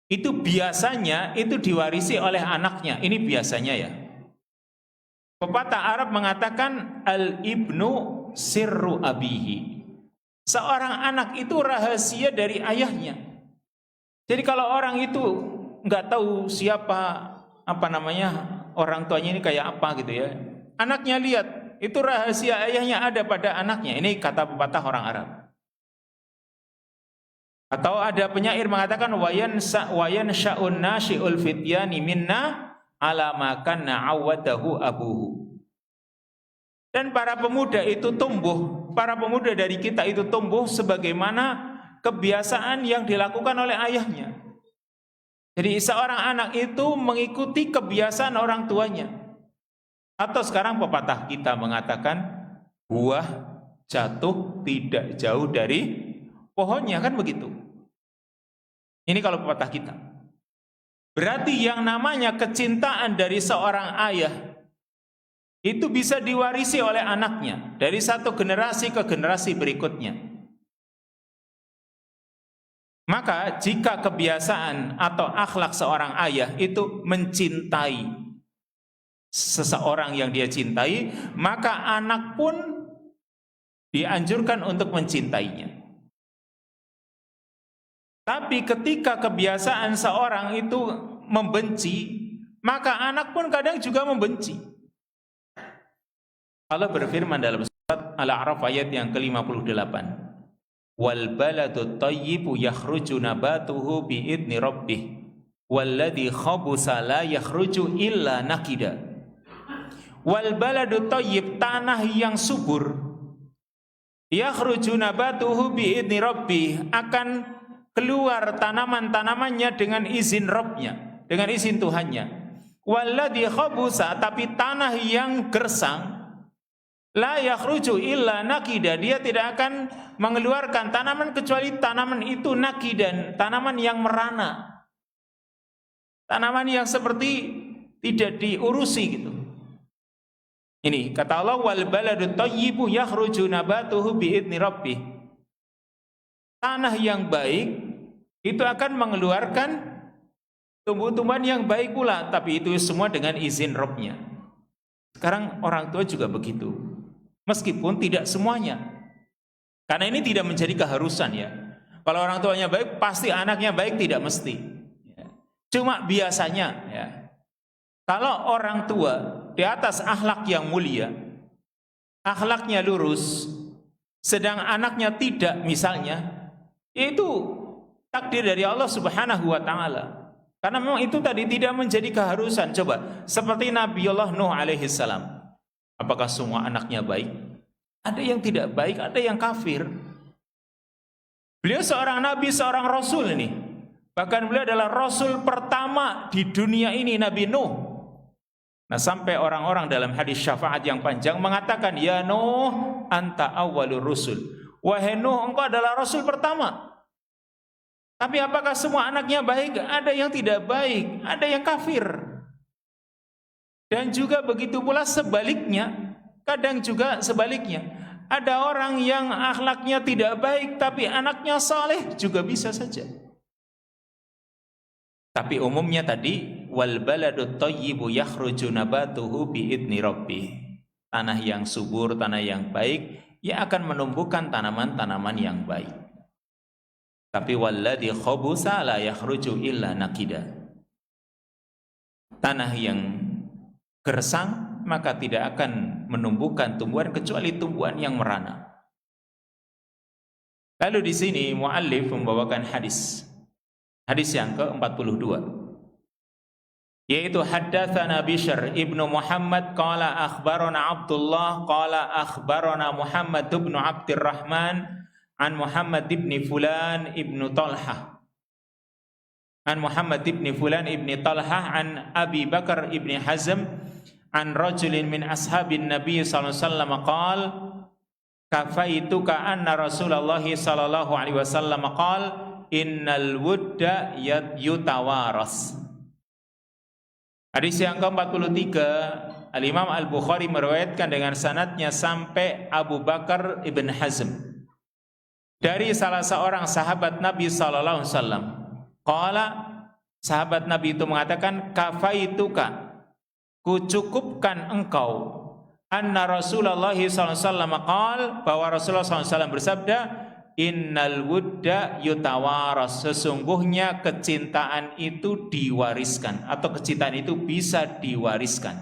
itu biasanya itu diwarisi oleh anaknya. Ini biasanya ya. Pepatah Arab mengatakan al-ibnu sirru abihi. Seorang anak itu rahasia dari ayahnya. Jadi kalau orang itu nggak tahu siapa orang tuanya ini kayak apa gitu ya, anaknya lihat itu rahasia ayahnya ada pada anaknya. Ini kata pepatah orang Arab. Atau ada penyair mengatakan wayan sya'un nashi'ul fityani minna ala ma kana awadahu abuhu. Dan para pemuda itu tumbuh, para pemuda dari kita itu tumbuh sebagaimana kebiasaan yang dilakukan oleh ayahnya. Jadi seorang anak itu mengikuti kebiasaan orang tuanya. Atau sekarang pepatah kita mengatakan buah jatuh tidak jauh dari pohonnya, kan begitu. Ini kalau pepatah kita. Berarti yang namanya kecintaan dari seorang ayah itu bisa diwarisi oleh anaknya dari satu generasi ke generasi berikutnya. Maka jika kebiasaan atau akhlak seorang ayah itu mencintai seseorang yang dia cintai, maka anak pun dianjurkan untuk mencintainya. Tapi ketika kebiasaan seorang itu membenci, maka anak pun kadang juga membenci. Allah berfirman dalam surat Al-A'raf ayat yang ke-58, wal baladu thayyibu yakhruju nabatuhu biidni rabbih walladzi khabusa la yakhruju illa nakida. Wal baladu thayyib, tanah yang subur, yakhruju nabatuhu biidni rabbih, akan keluar tanaman-tanamannya dengan izin Rabbnya, dengan izin Tuhannya. Walladzi khabusa, tapi tanah yang gersang, la yakhruju illa nakida, dia tidak akan mengeluarkan tanaman kecuali tanaman itu nakidan, tanaman yang merana, tanaman yang seperti tidak diurusi gitu. Ini kata Allah, wal baladu thayyibu yakhruju nabatuhu biidni rabbih. Tanah yang baik itu akan mengeluarkan tumbuh-tumbuhan yang baik pula, tapi itu semua dengan izin Rabbnya. Sekarang orang tua juga begitu, meskipun tidak semuanya, karena ini tidak menjadi keharusan ya. Kalau orang tuanya baik, pasti anaknya baik, tidak mesti. Cuma biasanya ya, kalau orang tua di atas akhlak yang mulia, akhlaknya lurus, sedang anaknya tidak misalnya, itu takdir dari Allah Subhanahu wa taala. Karena memang itu tadi tidak menjadi keharusan. Coba seperti Nabiullah Nuh alaihi salam. Apakah semua anaknya baik? Ada yang tidak baik, ada yang kafir. Beliau seorang nabi, seorang rasul ini. Bahkan beliau adalah Rasul pertama di dunia ini, Nabi Nuh. Nah, sampai orang-orang dalam hadis syafaat yang panjang mengatakan, ya Nuh, anta awwalur rusul. Wahai Nuh, engkau adalah Rasul pertama. Tapi apakah semua anaknya baik? Ada yang tidak baik, ada yang kafir. Dan juga begitu pula sebaliknya, kadang juga sebaliknya. Ada orang yang akhlaknya tidak baik, tapi anaknya saleh, juga bisa saja. Tapi umumnya tadi, wal baladut thayyibu yakhruju nabatuhu biidni rabbih. Tanah yang subur, tanah yang baik, ia akan menumbuhkan tanaman-tanaman yang baik. Tapi walladhi khabusa la yakhruju illa nakida. Tanah yang gersang maka tidak akan menumbuhkan tumbuhan kecuali tumbuhan yang merana. Lalu di sini muallif membawakan hadis yang ke-42, yaitu haddatsana Bishr ibnu Muhammad qala akhbarana Abdullah qala akhbarana Muhammad ibnu Abdurrahman an Muhammad ibni Fulan ibnu Talhah an Muhammad ibni Fulan ibni Talhah an Abi Bakar ibni Hazm an rajulin min ashabin Nabi sallallahu alaihi wasallam qala kafaituka anna Rasulullah sallallahu alaihi wasallam qala innal wudda yutawaras. Hadis yang ke-43, Al-Imam Al-Bukhari meriwayatkan dengan sanadnya sampai Abu Bakar ibn Hazm dari salah seorang sahabat Nabi sallallahu alaihi wasallam. Qala, sahabat Nabi itu mengatakan, kafaituka, kucukupkan engkau, anna Rasulullah sallallahu alaihi wasallam qala, bahwa Rasulullah sallallahu alaihi wasallam bersabda, innal wudda yutawaras, sesungguhnya kecintaan itu diwariskan, atau kecintaan itu bisa diwariskan.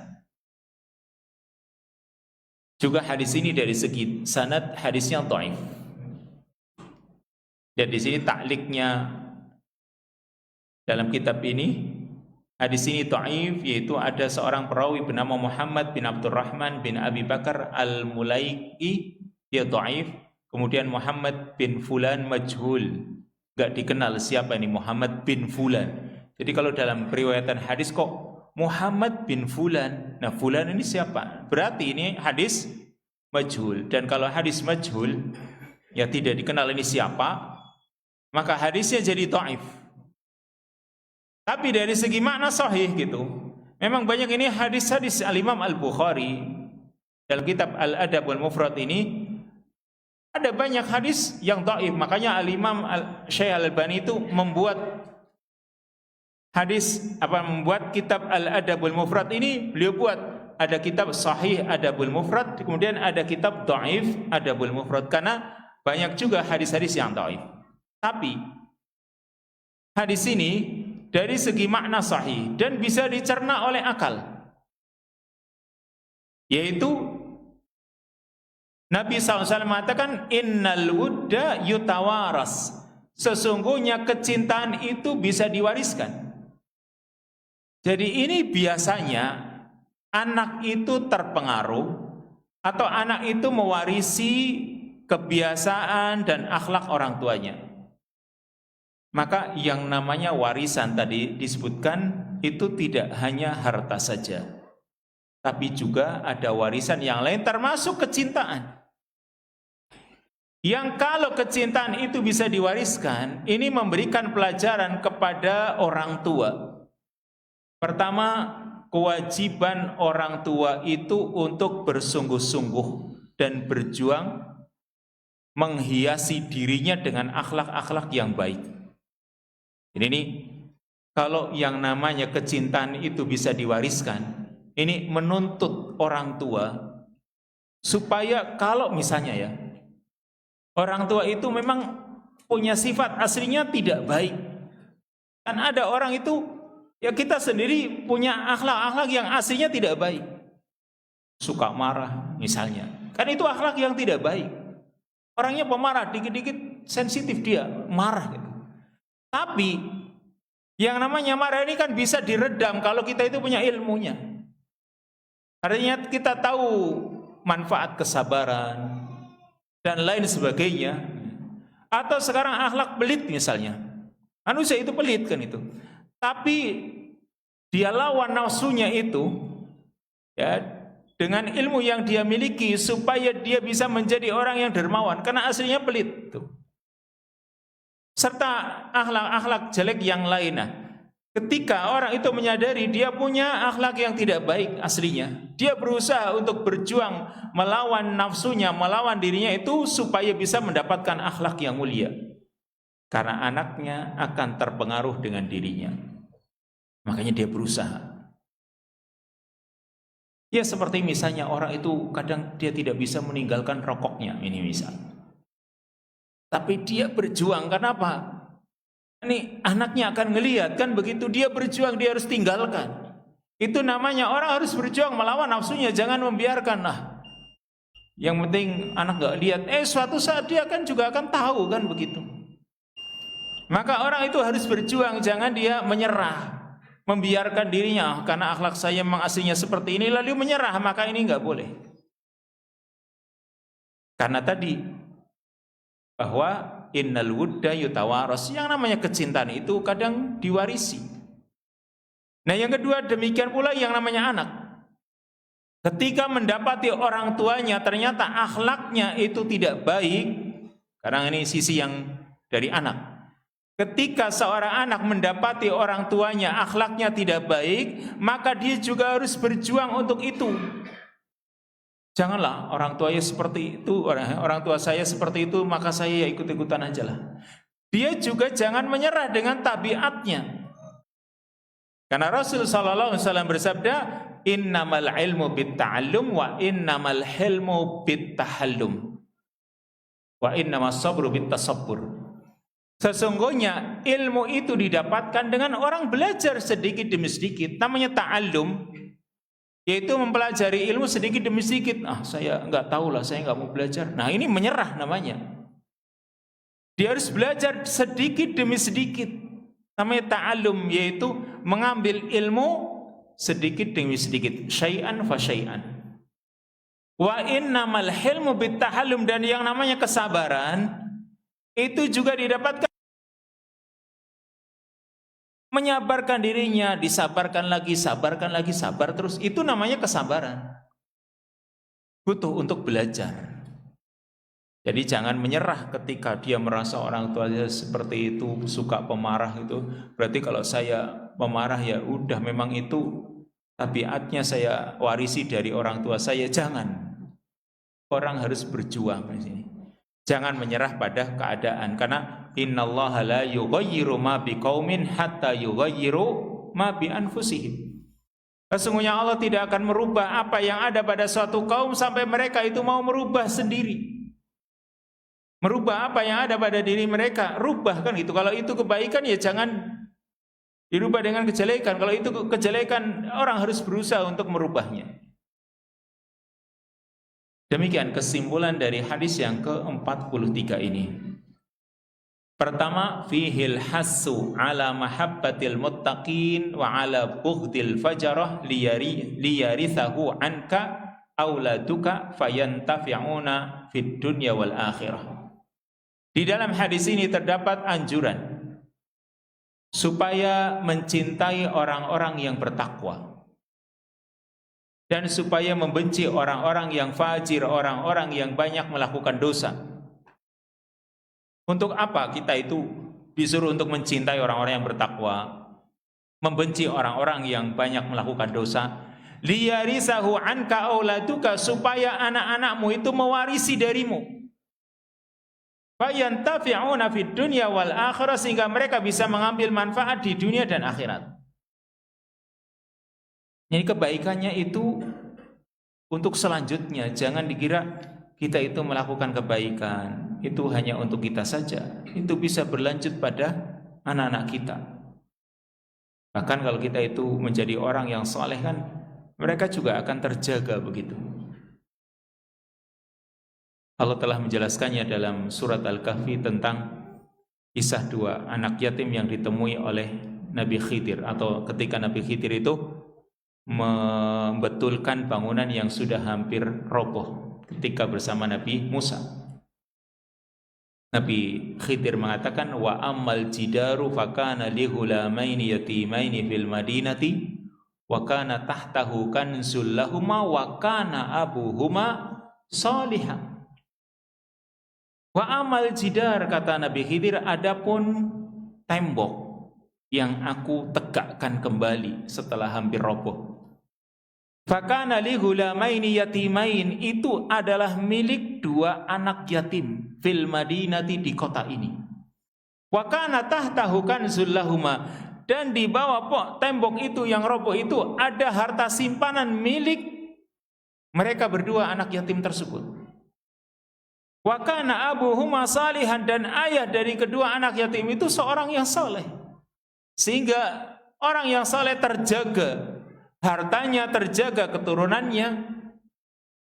Juga hadis ini dari segi sanad hadisnya dhaif. Dan di sini takliknya dalam kitab ini, hadis ini dhaif, yaitu ada seorang perawi bernama Muhammad bin Abdurrahman bin Abi Bakar Al-Mulaiki, dia dhaif. Kemudian Muhammad bin Fulan majhul, enggak dikenal siapa ini Muhammad bin Fulan. Jadi kalau dalam periwayatan hadis kok Muhammad bin Fulan, nah Fulan ini siapa? Berarti ini hadis majhul. Dan kalau hadis majhul, ya tidak dikenal ini siapa, maka hadisnya jadi dhaif. Tapi dari segi makna sahih gitu, memang banyak ini hadis-hadis Al-Imam Al-Bukhari dalam kitab Al-Adab wal-Mufrad ini, ada banyak hadis yang dhaif. Makanya Al-Imam Syekh Al-Albani itu membuat membuat kitab Al-Adabul Mufrad ini, beliau buat ada kitab Sahih Adabul Mufrad, kemudian ada kitab Dhaif Adabul Mufrad, karena banyak juga hadis-hadis yang dhaif. Tapi hadis ini dari segi makna sahih dan bisa dicerna oleh akal, yaitu Nabi SAW mengatakan innal wudda yutawaras, sesungguhnya kecintaan itu bisa diwariskan. Jadi ini biasanya anak itu terpengaruh atau anak itu mewarisi kebiasaan dan akhlak orang tuanya. Maka yang namanya warisan tadi disebutkan itu tidak hanya harta saja, tapi juga ada warisan yang lain termasuk kecintaan. Yang kalau kecintaan itu bisa diwariskan, ini memberikan pelajaran kepada orang tua. Pertama, kewajiban orang tua itu untuk bersungguh-sungguh dan berjuang menghiasi dirinya dengan akhlak-akhlak yang baik. Ini kalau yang namanya kecintaan itu bisa diwariskan, ini menuntut orang tua supaya kalau misalnya ya, orang tua itu memang punya sifat aslinya tidak baik. Kan ada orang itu, ya kita sendiri punya akhlak-akhlak yang aslinya tidak baik. Suka marah misalnya. Kan itu akhlak yang tidak baik. Orangnya pemarah, dikit-dikit sensitif dia, marah gitu. Tapi yang namanya marah ini kan bisa diredam kalau kita itu punya ilmunya. Artinya kita tahu manfaat kesabaran dan lain sebagainya. Atau sekarang akhlak pelit misalnya, Manusia itu pelit kan itu. Tapi dia lawan nafsunya itu ya dengan ilmu yang dia miliki supaya dia bisa menjadi orang yang dermawan karena aslinya pelit tuh. Serta akhlak-akhlak jelek yang lainnya. Ketika orang itu menyadari dia punya akhlak yang tidak baik aslinya, dia berusaha untuk berjuang melawan nafsunya, melawan dirinya itu supaya bisa mendapatkan akhlak yang mulia. Karena anaknya akan terpengaruh dengan dirinya. Makanya dia berusaha. Ya seperti misalnya orang itu kadang dia tidak bisa meninggalkan rokoknya, ini misal. Tapi dia berjuang, kenapa? Ini anaknya akan ngelihat kan begitu dia berjuang dia harus tinggalkan. Itu namanya orang harus berjuang melawan nafsunya, jangan membiarkan lah. Yang penting anak gak lihat, suatu saat dia kan juga akan tahu kan begitu. Maka orang itu harus berjuang, jangan dia menyerah, membiarkan dirinya karena akhlak saya memang aslinya seperti ini lalu menyerah, maka ini nggak boleh. Karena tadi bahwa innal wudda yutawaras, yang namanya kecintaan itu kadang diwarisi. Nah yang kedua demikian pula yang namanya anak. Ketika mendapati orang tuanya ternyata akhlaknya itu tidak baik, karena ini sisi yang dari anak. Ketika seorang anak mendapati orang tuanya akhlaknya tidak baik, maka dia juga harus berjuang untuk itu. Janganlah orang tuanya seperti itu, orang tua saya seperti itu, maka saya ya ikut-ikutan aja lah. Dia juga jangan menyerah dengan tabiatnya. Karena Rasul sallallahu alaihi wasallam bersabda, "Innamal ilmu bitta'allum wa innamal hilmu bittahallum. Wa innamas sabru bittasabbur." Sesungguhnya ilmu itu didapatkan dengan orang belajar sedikit demi sedikit, namanya ta'allum, yaitu mempelajari ilmu sedikit demi sedikit. Saya nggak tahu lah, saya nggak mau belajar. Nah ini menyerah namanya. Dia harus belajar sedikit demi sedikit, namanya ta'allum, yaitu mengambil ilmu sedikit demi sedikit, syai'an fa syai'an. Wa innamal hilmu bittahallum, dan yang namanya kesabaran itu juga didapatkan menyabarkan dirinya, disabarkan lagi, sabar terus. Itu namanya kesabaran. Butuh untuk belajar. Jadi jangan menyerah ketika dia merasa orang tuanya seperti itu, suka pemarah itu. Berarti kalau saya pemarah ya udah memang itu tabiatnya saya warisi dari orang tua saya. Jangan. Orang harus berjuang di sini. Jangan menyerah pada keadaan, karena innallaha la yughayyiru ma biqaumin hatta yughayyiru ma bi anfusihim. Sesungguhnya Allah tidak akan merubah apa yang ada pada suatu kaum sampai mereka itu mau merubah sendiri. Merubah apa yang ada pada diri mereka, rubah kan gitu. Kalau itu kebaikan ya jangan dirubah dengan kejelekan. Kalau itu kejelekan, orang harus berusaha untuk merubahnya. Demikian kesimpulan dari hadis yang ke-43 ini. Pertama, fihil hassu ala mahabbatil muttaqin wa ala bughdil fajarah liyarithahu anka auladuka fayantafi'una fid dunya wal akhirah. Di dalam hadis ini terdapat anjuran supaya mencintai orang-orang yang bertakwa dan supaya membenci orang-orang yang fajir, orang-orang yang banyak melakukan dosa. Untuk apa kita itu disuruh untuk mencintai orang-orang yang bertakwa, membenci orang-orang yang banyak melakukan dosa? Liyarisahu anka auladuka, supaya anak-anakmu itu mewarisi darimu. Fayantafi'una fid dunya wal akhirah, sehingga mereka bisa mengambil manfaat di dunia dan akhirat. Jadi kebaikannya itu untuk selanjutnya. Jangan dikira kita itu melakukan kebaikan itu hanya untuk kita saja. Itu bisa berlanjut pada anak-anak kita. Bahkan kalau kita itu menjadi orang yang saleh kan, mereka juga akan terjaga begitu. Allah telah menjelaskannya dalam surat Al-Kahfi tentang kisah dua anak yatim yang ditemui oleh Nabi Khidir, atau ketika Nabi Khidir itu membetulkan bangunan yang sudah hampir roboh ketika bersama Nabi Musa. Nabi Khidir mengatakan, wa ammal jidaru fakana li ghulamaini yatimaini fil madinati wa kana tahtahu kanzul lahuma wa kana abuhuma salihah. Wa amal jidar, kata Nabi Khidir, adapun tembok yang aku tegakkan kembali setelah hampir roboh. Fakana li ghulamaini yatimain, itu adalah milik dua anak yatim fil madinati, di kota ini. Wa kana tahtahu kanzul lahuma, dan di bawah tembok itu yang roboh itu ada harta simpanan milik mereka berdua anak yatim tersebut. Wa kana abuhuma salihan, dan ayah dari kedua anak yatim itu seorang yang saleh. Sehingga orang yang saleh terjaga hartanya, terjaga keturunannya,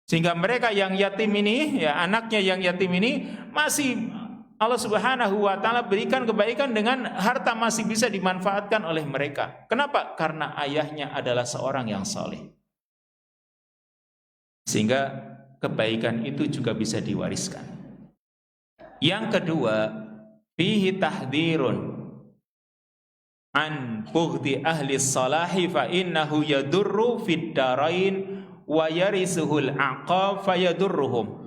sehingga mereka yang yatim ini, ya anaknya yang yatim ini, masih Allah Subhanahu wa taala berikan kebaikan dengan harta masih bisa dimanfaatkan oleh mereka. Kenapa? Karena ayahnya adalah seorang yang saleh. Sehingga kebaikan itu juga bisa diwariskan. Yang kedua, fihi tahdhirun an bughdi ahli salahi fa innahu yadurru fid darain wa yarisuhul aqab fayadurruhum.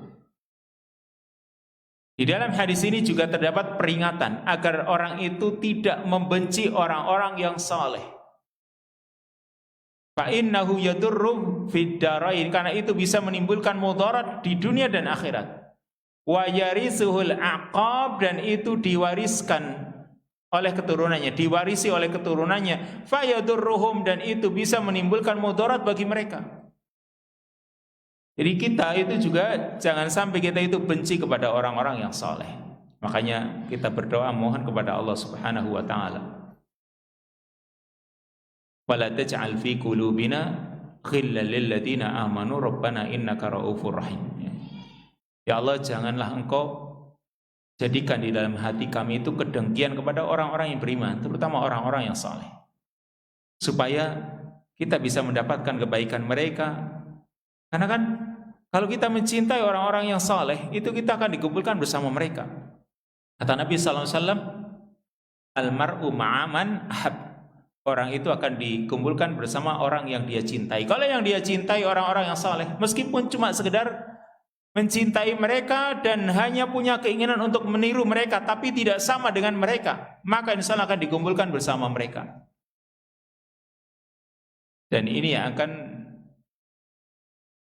Di dalam hadis ini juga terdapat peringatan agar orang itu tidak membenci orang-orang yang saleh. Fa innahu yadurru fid darain, karena itu bisa menimbulkan mudarat di dunia dan akhirat. Wa yarisuhul aqab, dan itu diwariskan oleh keturunannya, diwarisi oleh keturunannya. Fayadurruhum, dan itu bisa menimbulkan mudarat bagi mereka. Jadi kita itu juga jangan sampai kita itu benci kepada orang-orang yang saleh. Makanya kita berdoa mohon kepada Allah Subhanahu wa taala, wala taj'al fi qulubina ghillan lil ladzina amanu rabbana innaka raufur rahim. Ya Allah, janganlah Engkau jadikan di dalam hati kami itu kedengkian kepada orang-orang yang beriman, terutama orang-orang yang saleh, supaya kita bisa mendapatkan kebaikan mereka. Karena kan kalau kita mencintai orang-orang yang saleh, itu kita akan dikumpulkan bersama mereka. Kata Nabi SAW, almar'u ma'aman ahab, orang itu akan dikumpulkan bersama orang yang dia cintai. Kalau yang dia cintai orang-orang yang saleh, meskipun cuma sekedar mencintai mereka dan hanya punya keinginan untuk meniru mereka, tapi tidak sama dengan mereka, maka insya Allah akan dikumpulkan bersama mereka. Dan ini yang akan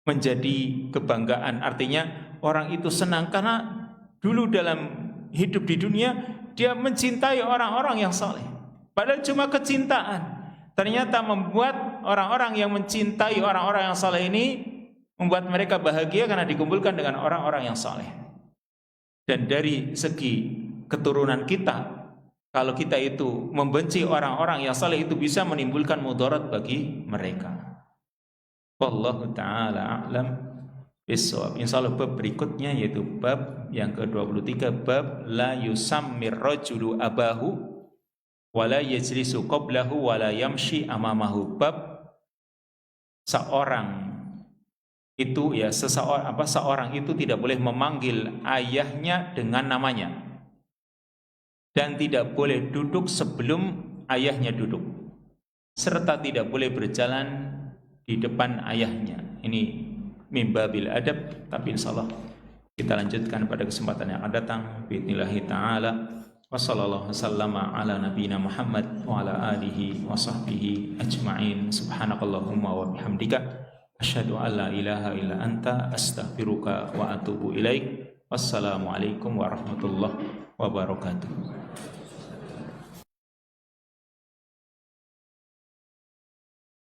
menjadi kebanggaan. Artinya orang itu senang karena dulu dalam hidup di dunia dia mencintai orang-orang yang saleh. Padahal cuma kecintaan, ternyata membuat orang-orang yang mencintai orang-orang yang saleh ini membuat mereka bahagia karena dikumpulkan dengan orang-orang yang saleh. Dan dari segi keturunan kita, kalau kita itu membenci orang-orang yang saleh, itu bisa menimbulkan mudarat bagi mereka. Wallahu ta'ala a'lam bissawab. Insyaallah bab berikutnya yaitu bab yang ke-23, bab la yusammir rajulu abahu wala yajlisu qablahu wala yamshi amamahu. Bab seorang itu, ya seorang itu tidak boleh memanggil ayahnya dengan namanya dan tidak boleh duduk sebelum ayahnya duduk, serta tidak boleh berjalan di depan ayahnya. Ini mimbabil adab, tapi insyaallah kita lanjutkan pada kesempatan yang akan datang biidznillah taala. Wassallallahu wasallama ala nabiyina Muhammad wa ala alihi wa sahbihi ajma'in. Subhanakallahumma wa bihamdika asyhadu an la ilaha illa anta astaghfiruka wa atubu ilaik. Wassalamualaikum warahmatullahi wabarakatuh.